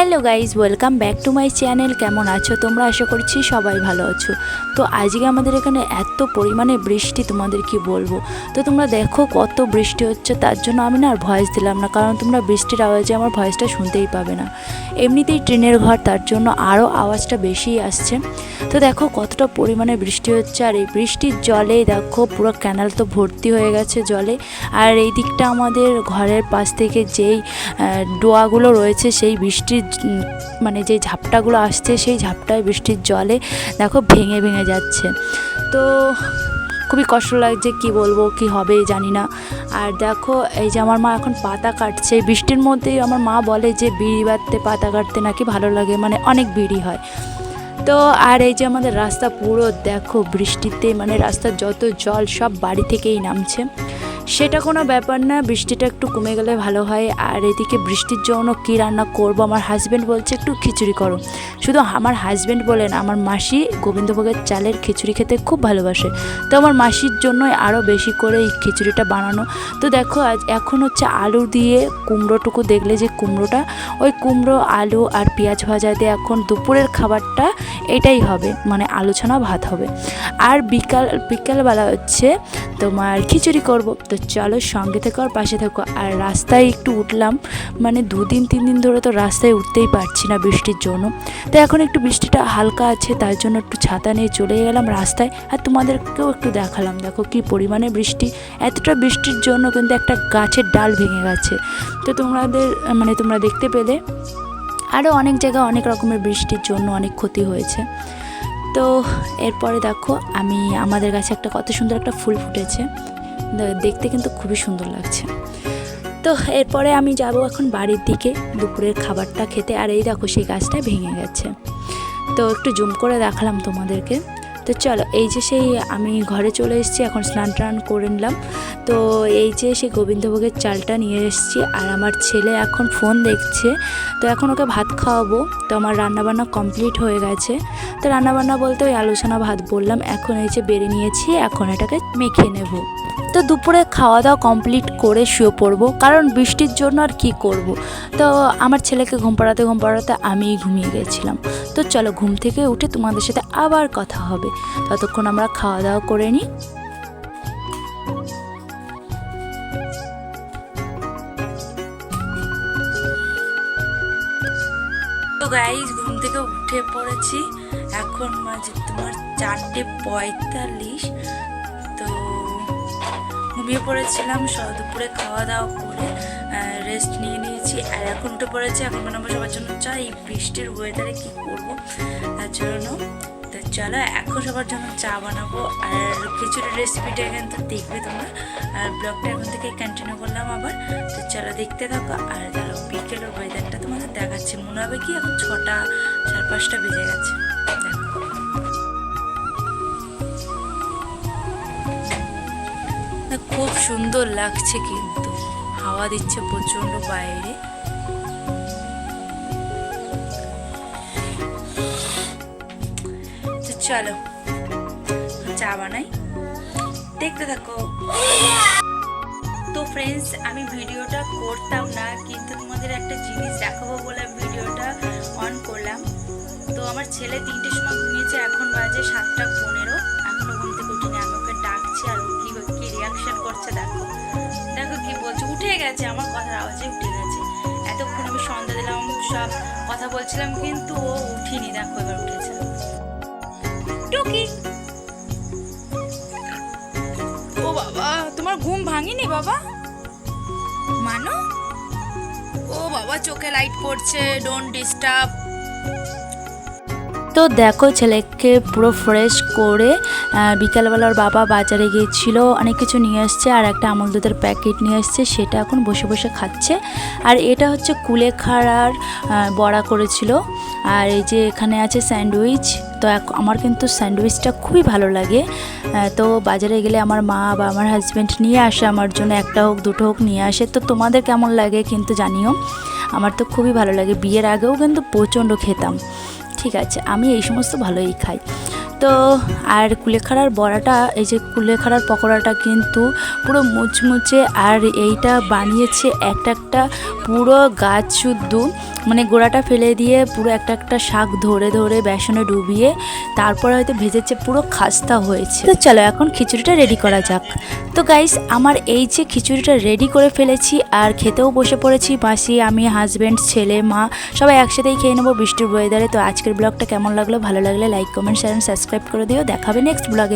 Hello guys, welcome back to my channel. কেমন আছো তোমরা? আশা করছি সবাই ভালো আছো। তো আজকে আমাদের এখানে এত পরিমাণে বৃষ্টি, তোমাদের কি বলবো। তো তোমরা দেখো কত বৃষ্টি হচ্ছে, তার জন্য আমি না আর ভয়েস দিলাম না, কারণ তোমরা বৃষ্টির আওয়াজে আমার ভয়েসটা শুনতেই পাবে না। এমনিতেই ট্রেনের ঘর, তার জন্য আরও আওয়াজটা বেশিই আসছে। তো দেখো কতটা পরিমাণে বৃষ্টি হচ্ছে, আর এই বৃষ্টির জলে দেখো পুরো ক্যানাল তো ভর্তি হয়ে গেছে জলে। আর এই দিকটা আমাদের ঘরের পাশ থেকে যেই ডোয়াগুলো রয়েছে, সেই বৃষ্টির মানে যে ঝাপটাগুলো আসছে, সেই ঝাপটায় বৃষ্টির জলে দেখো ভেঙে ভেঙে যাচ্ছে। তো খুবই কষ্ট লাগছে, কি বলবো কি হবে জানি না। আর দেখো এই যে আমার মা এখন পাতা কাটছে বৃষ্টির মধ্যেই। আমার মা বলে যে বিড়ি বাঁধতে পাতা কাটতে নাকি ভালো লাগে, মানে অনেক বিড়ি হয়। তো আর এই যে আমাদের রাস্তা পুরো দেখো বৃষ্টিতে, মানে রাস্তার যত জল সব বাড়ি থেকেই নামছে। সেটা কোনো ব্যাপার না, বৃষ্টিটা একটু কমে গেলে ভালো হয়। আর এদিকে বৃষ্টির জন্য কী রান্না করব, আমার হাজব্যান্ড বলছে একটু খিচুড়ি করো। শুধু আমার হাজব্যান্ড বলেন, আমার মাসি গোবিন্দভোগের চালের খিচুড়ি খেতে খুব ভালোবাসে। তো আমার মাসির জন্যই আরও বেশি করে এই খিচুড়িটা বানানো। তো দেখো এখন হচ্ছে আলু দিয়ে কুমড়োটুকু, দেখলে যে কুমড়োটা, ওই কুমড়ো আলু আর পেঁয়াজ ভাজা দিয়ে এখন দুপুরের খাবারটা এটাই হবে, মানে আলু ছানা ভাত হবে। আর বিকালবেলা হচ্ছে তোমার খিচুড়ি করব। তো চলো সঙ্গে থেকো আর পাশে থেকো। আর রাস্তায় একটু উঠলাম, মানে 2-3 দিন ধরে তো রাস্তায় উঠতেই পারছি না বৃষ্টির জন্য। তো এখন একটু বৃষ্টিটা হালকা আছে, তার জন্য একটু ছাতা নিয়ে চলে গেলাম রাস্তায়। আর তোমাদেরকেও একটু দেখালাম, দেখো কি পরিমাণে বৃষ্টি। এতটা বৃষ্টির জন্য কিন্তু একটা গাছের ডাল ভেঙে গেছে। তো তোমরা দেখতে পেলে। আরও অনেক জায়গায় অনেক রকমের বৃষ্টির জন্য অনেক ক্ষতি হয়েছে। তো এরপরে দেখো আমাদের কাছে কত সুন্দর একটা ফুল ফুটেছে, দেখতে কিন্তু খুবই সুন্দর লাগছে। তো এরপরে আমি যাব এখন বাড়ির দিকে দুপুরের খাবারটা খেতে। আর এই দেখো সেই গাছটা ভেঙে গেছে, তো একটু জুম করে দেখালাম তোমাদেরকে। তো চলো, এই যে সেই আমি ঘরে চলে এসেছি, এখন স্নান টান করে নিলাম। তো এই যে সেই গোবিন্দভোগের চালটা নিয়ে এসেছি, আর আমার ছেলে এখন ফোন দেখছে। তো এখন ওকে ভাত খাওয়াবো। তো আমার রান্নাবান্না কমপ্লিট হয়ে গেছে। তো রান্নাবান্না বলতে ওই আলু ছানা ভাত বললাম, এখন এই যে বেড়ে নিয়েছি, এখন এটাকে মেখে নেব। তো দুপুরে খাওয়া দাওয়া কমপ্লিট করে শুয়ে পড়বো, কারণ বৃষ্টির জন্য আর কি করব। তো আমার ছেলেকে ঘুম পাড়াতে আমিই ঘুমিয়ে গেছিলাম। তো চলো ঘুম থেকে উঠে তোমাদের সাথে আবার কথা হবে, ততক্ষণ আমরা খাওয়া দাওয়া করে নিই। তো গাইস, ঘুম থেকে উঠে পড়েছি, এখন মাঝে তোমার 4:45। তো ঘুমিয়ে পড়েছিলাম, দুপুরে খাওয়া দাওয়া করে রেস্ট নিয়ে নিয়েছি। আর এখন উঠে পড়েছি, এখন বানাবো সবার জন্য চা। এই বৃষ্টির ওয়েদারে কী করবো, তার জন্য। তো চলো এখন সবার জন্য চা বানাবো। আর খিচুড়ির রেসিপিটা কিন্তু দেখবে তোমরা, আর ব্লগটা এখন থেকে কন্টিনিউ করলাম আবার। তো চলো দেখতে থাকো। আর দাঁড়াও, বিকেলের ওয়েদারটা তোমাদের দেখাচ্ছি। মনে হবে কি এখন 6টা 5:30 বেজে গেছে। দেখো খুব সুন্দর লাগছে, কিন্তু হাওয়া দিচ্ছে প্রচন্ড বাইরে। চলো চা বানাই, দেখতে থাকো। তো ফ্রেন্ডস, আমি ভিডিওটা করতাম না, কিন্তু তোমাদের একটা জিনিস দেখাবো বলে ভিডিওটা অন করলাম। তো আমার ছেলে 3টের সময় ঘুমিয়েছে, এখন বাজে 7:15। এখনো ঘুম থেকে উঠিনি, আমি ওকে ডাকছি, আর ও কি রিয়াকশন করছে দেখো। দেখো কি বলছে, উঠে গেছে, আমার কথার আওয়াজে উঠে গেছে। এতক্ষণ আমি সন্ধ্যা দিলাম, সব কথা বলছিলাম, কিন্তু ও উঠিনি। দেখো এবার উঠেছে। টুকি, ও বাবা, তোমার ঘুম ভাঙিনি বাবা? মানো, ও বাবা চোখে লাইট পড়ছে, ডোন্ট ডিস্টার্ব। তো দেখো ছেলেকে পুরো ফ্রেশ করে বিকালবেলা ওর বাবা বাজারে গিয়েছিল, অনেক কিছু নিয়ে এসছে, আর একটা আমুল দুধের প্যাকেট নিয়ে এসছে, সেটা এখন বসে বসে খাচ্ছে। আর এটা হচ্ছে কুলেখাড়ার বড়া করেছিল। আর এই যে এখানে আছে স্যান্ডউইচ। তো আমার কিন্তু স্যান্ডউইচটা খুবই ভালো লাগে। তো বাজারে গেলে আমার মা বা আমার হাজব্যান্ড নিয়ে আসে আমার জন্য, একটা হোক দুটো হোক নিয়ে আসে। তো তোমাদের কেমন লাগে কিন্তু জানিও, আমার তো খুবই ভালো লাগে। বিয়ের আগেও কিন্তু প্রচণ্ড খেতাম। ঠিক আছে, আমি এই সমস্ত ভালোই খাই। তো আর কুলেখাড়ার বড়াটা, এই যে কুলেখাড়ার পকোড়াটা কিন্তু পুরো মুচমুচে, আর এইটা বানিয়েছে একটা একটা পুরো গাছ শুদ্ধ, মানে গোড়াটা ফেলে দিয়ে পুরো একটা একটা শাক ধরে ধরে বেসনে ডুবিয়ে তারপরে হয়তো ভেজেছে, পুরো খাস্তা হয়েছে। তো চলো এখন খিচুড়িটা রেডি করা যাক। তো গাইস, আমার এই যে খিচুড়িটা রেডি করে ফেলেছি আর খেতেও বসে পড়েছি, মাসি, আমি, হাজব্যান্ড, ছেলে, মা সবাই একসাথেই খেয়ে নেবো বৃষ্টির ওয়েদারে। তো আজকের ব্লগটা কেমন লাগলো, ভালো লাগলে লাইক, কমেন্ট, শেয়ার, সাবস্ক্রাইব করে দিও। দেখাবে নেক্সট ব্লগে।